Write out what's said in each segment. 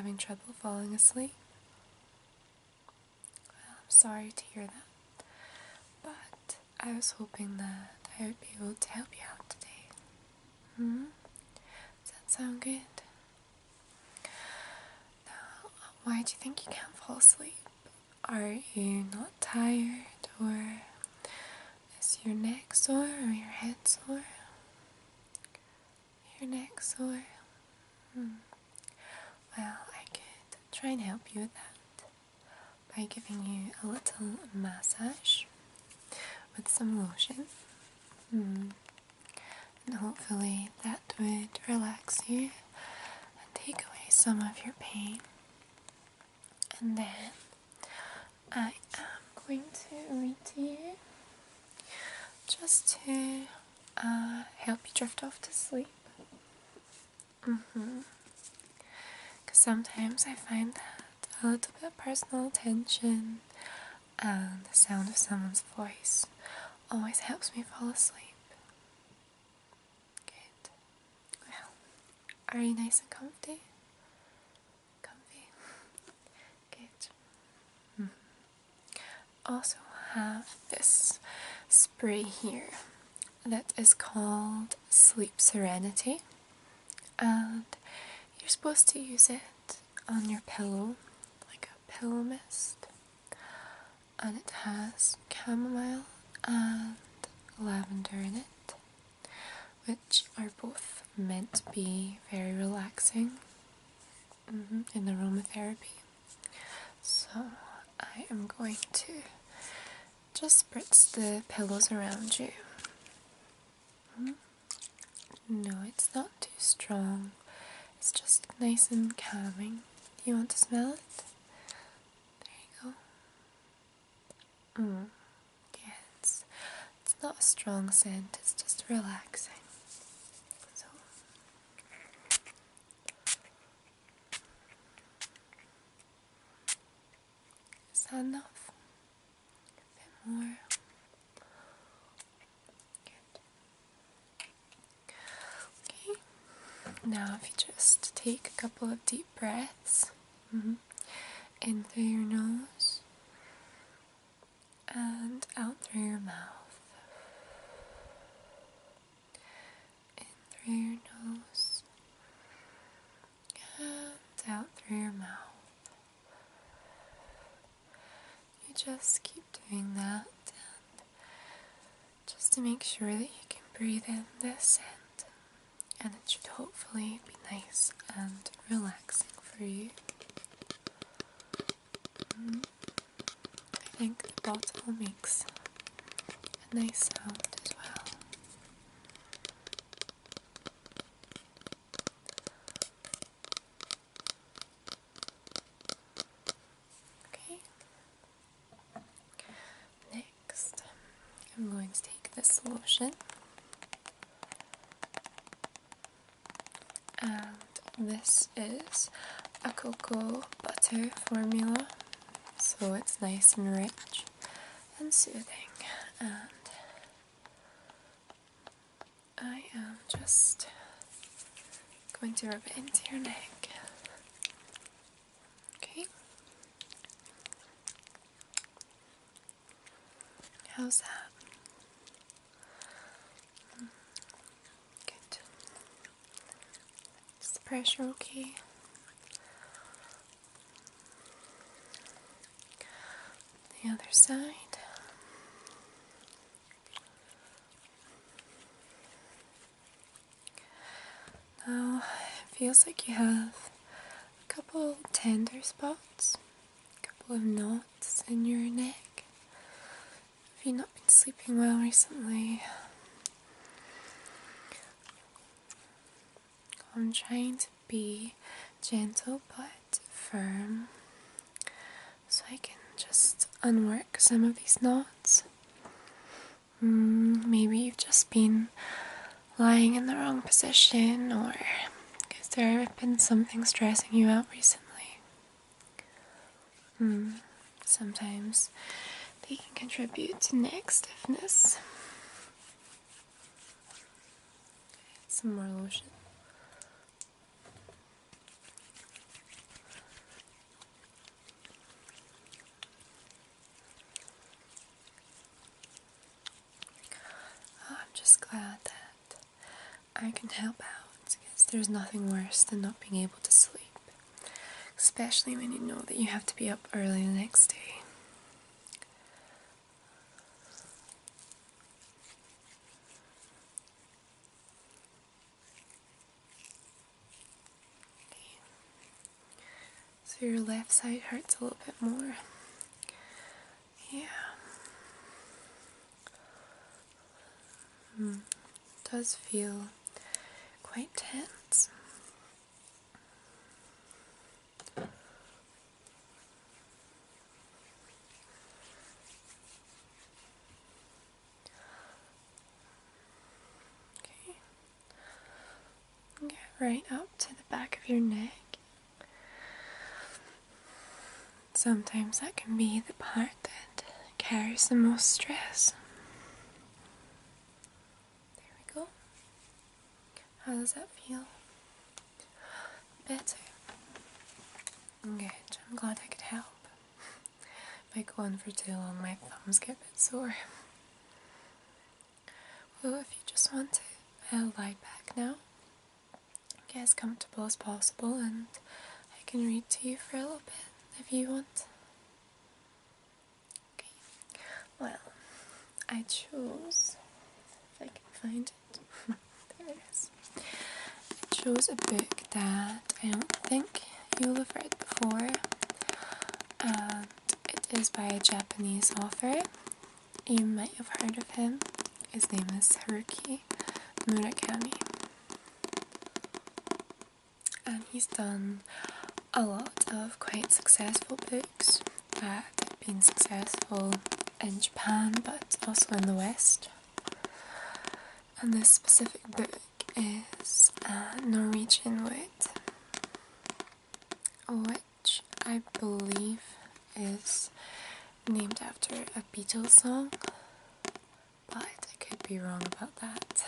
having trouble falling asleep? Well, I'm sorry to hear that, but I was hoping that I would be able to help you out today. Does that sound good? Now, why do you think you can't fall asleep? Are you not tired, or is your neck sore, or your head sore? Your neck sore? Well, I could try and help you with that by giving you a little massage with some lotion. And hopefully that would relax you and take away some of your pain. And then I am going to read to you just to help you drift off to sleep. Because sometimes I find that a little bit of personal attention and the sound of someone's voice always helps me fall asleep. Good. Well, are you nice and comfy? Comfy? Good. Also have this spray here that is called Sleep Serenity, and you're supposed to use it on your pillow, like a pillow mist, and it has chamomile and lavender in it, which are both meant to be very relaxing in aromatherapy. So I am going to just spritz the pillows around you. No, it's not too strong. It's just nice and calming. Do you want to smell it? There you go. Yeah, it's not a strong scent, it's just relaxing. So, is that enough? A bit more. Now if you just take a couple of deep breaths in through your nose and out through your mouth. In through your nose and out through your mouth. You just keep doing that, and just to make sure that you can breathe in this scent. And it should hopefully be nice and relaxing for you. I think the bottle makes a nice sound as well. Okay. Next, I'm going to take this lotion. And this is a cocoa butter formula, so it's nice and rich and soothing, and I am just going to rub it into your neck. Okay? How's that? Pressure okay? The other side. Now it feels like you have a couple tender spots, a couple of knots in your neck. Have you not been sleeping well recently? I'm trying to be gentle but firm so I can just unwork some of these knots. Maybe you've just been lying in the wrong position, or has there been something stressing you out recently? Sometimes they can contribute to neck stiffness. Some more lotion. I can help out, because there's nothing worse than not being able to sleep. Especially when you know that you have to be up early the next day. So your left side hurts a little bit more. Yeah. It does feel quite tense. Okay. Get right up to the back of your neck. Sometimes that can be the part that carries the most stress. There we go. How does that feel? Better? Good. I'm glad I could help. If I go on for too long, my thumbs get a bit sore. Well, if you just want to, I'll lie back now. Get as comfortable as possible, and I can read to you for a little bit if you want. Okay. Well, I chose, if I can find it, there it is. I chose a book that I don't think you'll have read before, and it is by a Japanese author. You might have heard of him. His name is Haruki Murakami. And he's done a lot of quite successful books that have been successful in Japan but also in the West. And this specific book is Norwegian Wood, which I believe is named after a Beatles song, but I could be wrong about that.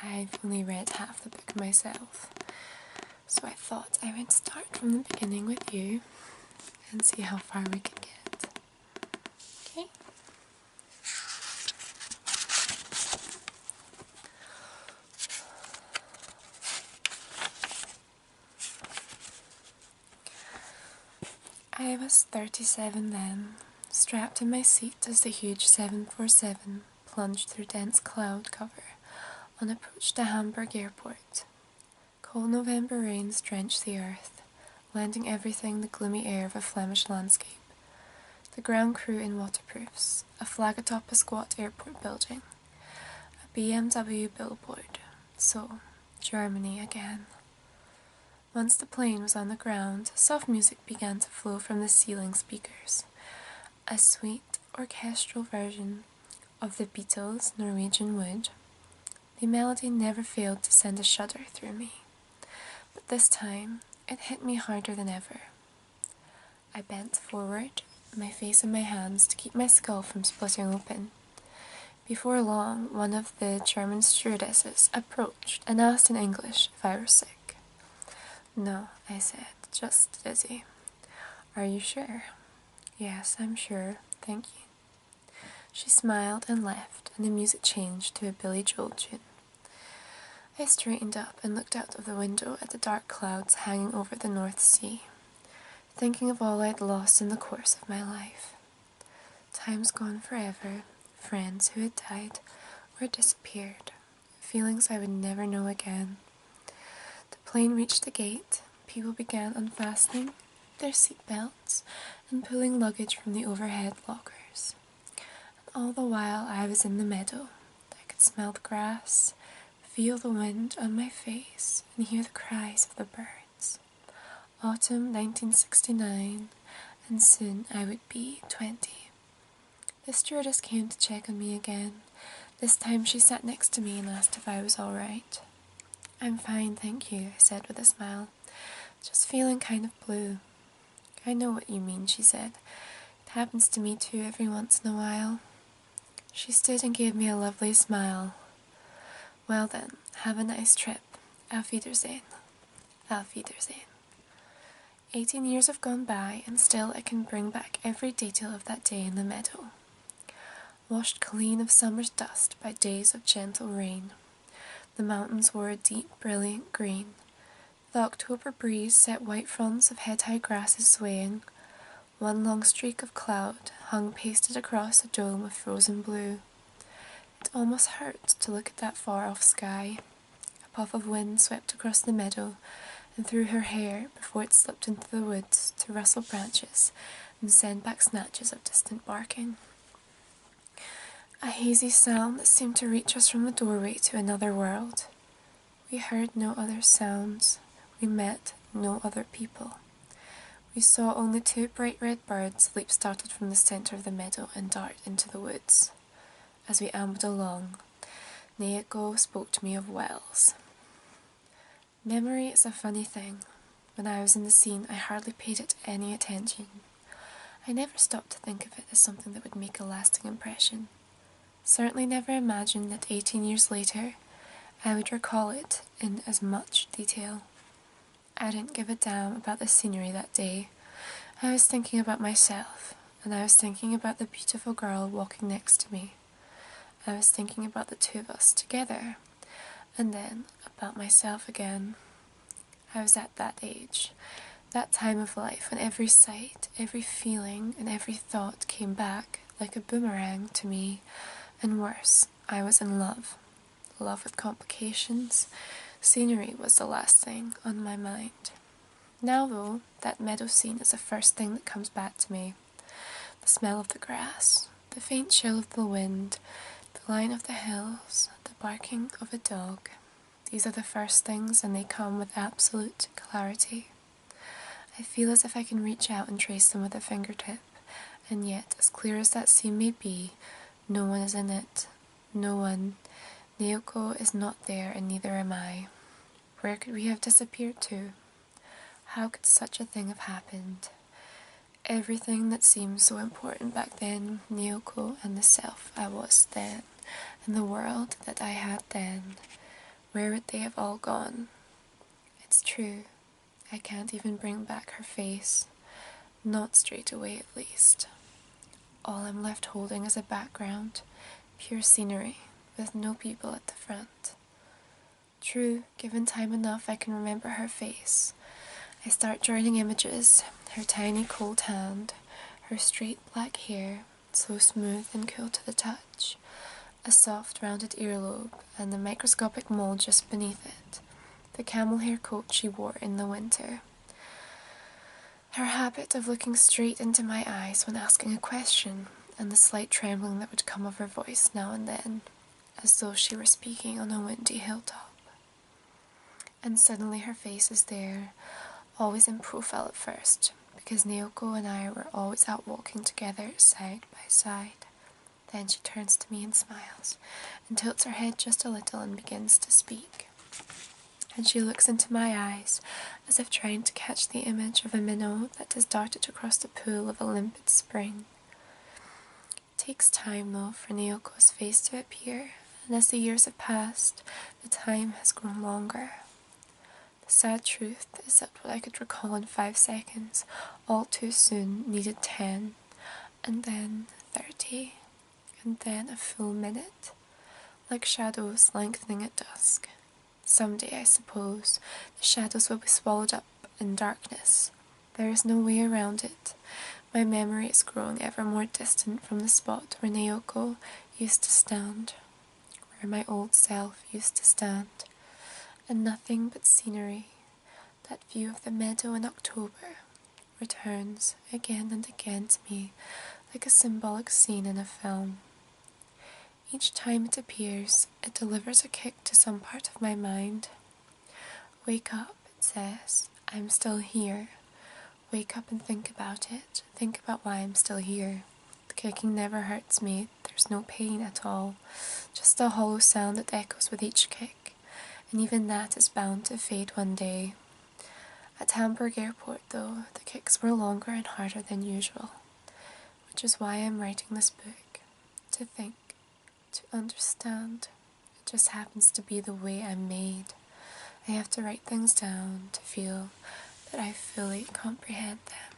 I've only read half the book myself, so I thought I would start from the beginning with you and see how far we could get. Okay? I was 37 then, strapped in my seat as the huge 747 plunged through dense cloud cover on approach to Hamburg airport. Cold November rains drenched the earth, lending everything the gloomy air of a Flemish landscape. The ground crew in waterproofs, a flag atop a squat airport building, a BMW billboard. So, Germany again. Once the plane was on the ground, soft music began to flow from the ceiling speakers. A sweet, orchestral version of the Beatles' Norwegian Wood. The melody never failed to send a shudder through me. But this time, it hit me harder than ever. I bent forward, my face in my hands to keep my skull from splitting open. Before long, one of the German stewardesses approached and asked in English if I were sick. No, I said, just dizzy. Are you sure? Yes, I'm sure, thank you. She smiled and left, and the music changed to a Billy Joel tune. I straightened up and looked out of the window at the dark clouds hanging over the North Sea, thinking of all I'd lost in the course of my life. Times gone forever, friends who had died or disappeared, feelings I would never know again. The plane reached the gate, people began unfastening their seatbelts and pulling luggage from the overhead lockers. And all the while I was in the meadow. I could smell the grass, feel the wind on my face, and hear the cries of the birds. Autumn 1969, and soon I would be 20. The stewardess came to check on me again. This time she sat next to me and asked if I was all right. I'm fine, thank you, I said with a smile. Just feeling kind of blue. I know what you mean, she said. It happens to me too every once in a while. She stood and gave me a lovely smile. Well then, have a nice trip. Auf Wiedersehen. Auf Wiedersehen. 18 years have gone by, and still I can bring back every detail of that day in the meadow. Washed clean of summer's dust by days of gentle rain. The mountains wore a deep, brilliant green. The October breeze set white fronds of head-high grasses swaying. One long streak of cloud hung pasted across a dome of frozen blue. It almost hurt to look at that far-off sky. A puff of wind swept across the meadow and through her hair before it slipped into the woods to rustle branches and send back snatches of distant barking. A hazy sound that seemed to reach us from the doorway to another world. We heard no other sounds. We met no other people. We saw only two bright red birds leap startled from the centre of the meadow and dart into the woods. As we ambled along, Naoko spoke to me of wells. Memory is a funny thing. When I was in the scene, I hardly paid it any attention. I never stopped to think of it as something that would make a lasting impression. Certainly never imagined that 18 years later, I would recall it in as much detail. I didn't give a damn about the scenery that day. I was thinking about myself, and I was thinking about the beautiful girl walking next to me. I was thinking about the two of us together, and then about myself again. I was at that age, that time of life when every sight, every feeling, and every thought came back like a boomerang to me, and worse, I was in love. Love with complications. Scenery was the last thing on my mind. Now though, that meadow scene is the first thing that comes back to me. The smell of the grass, the faint chill of the wind, the line of the hills, the barking of a dog. These are the first things, and they come with absolute clarity. I feel as if I can reach out and trace them with a fingertip, and yet, as clear as that scene may be, no one is in it. No one. Naoko is not there, and neither am I. Where could we have disappeared to? How could such a thing have happened? Everything that seemed so important back then, Naoko and the self I was then, and the world that I had then, where would they have all gone? It's true, I can't even bring back her face, not straight away at least. All I'm left holding is a background, pure scenery, with no people at the front. True, given time enough I can remember her face. I start joining images, her tiny cold hand, her straight black hair, so smooth and cool to the touch, a soft rounded earlobe, and the microscopic mole just beneath it, the camel hair coat she wore in the winter. Her habit of looking straight into my eyes when asking a question, and the slight trembling that would come of her voice now and then, as though she were speaking on a windy hilltop. And suddenly her face is there, always in profile at first, because Naoko and I were always out walking together side by side. Then she turns to me and smiles, and tilts her head just a little and begins to speak. And she looks into my eyes, as if trying to catch the image of a minnow that has darted across the pool of a limpid spring. It takes time, though, for Naoko's face to appear, and as the years have passed, the time has grown longer. The sad truth is that what I could recall in 5 seconds, all too soon needed 10, and then 30, and then a full minute, like shadows lengthening at dusk. Someday, I suppose, the shadows will be swallowed up in darkness. There is no way around it. My memory is growing ever more distant from the spot where Naoko used to stand, where my old self used to stand, and nothing but scenery, that view of the meadow in October, returns again and again to me like a symbolic scene in a film. Each time it appears, it delivers a kick to some part of my mind. Wake up, it says, I'm still here. Wake up and think about it. Think about why I'm still here. The kicking never hurts me. There's no pain at all. Just a hollow sound that echoes with each kick. And even that is bound to fade one day. At Hamburg Airport, though, the kicks were longer and harder than usual. Which is why I'm writing this book. To think. To understand. It just happens to be the way I'm made. I have to write things down to feel that I fully comprehend them.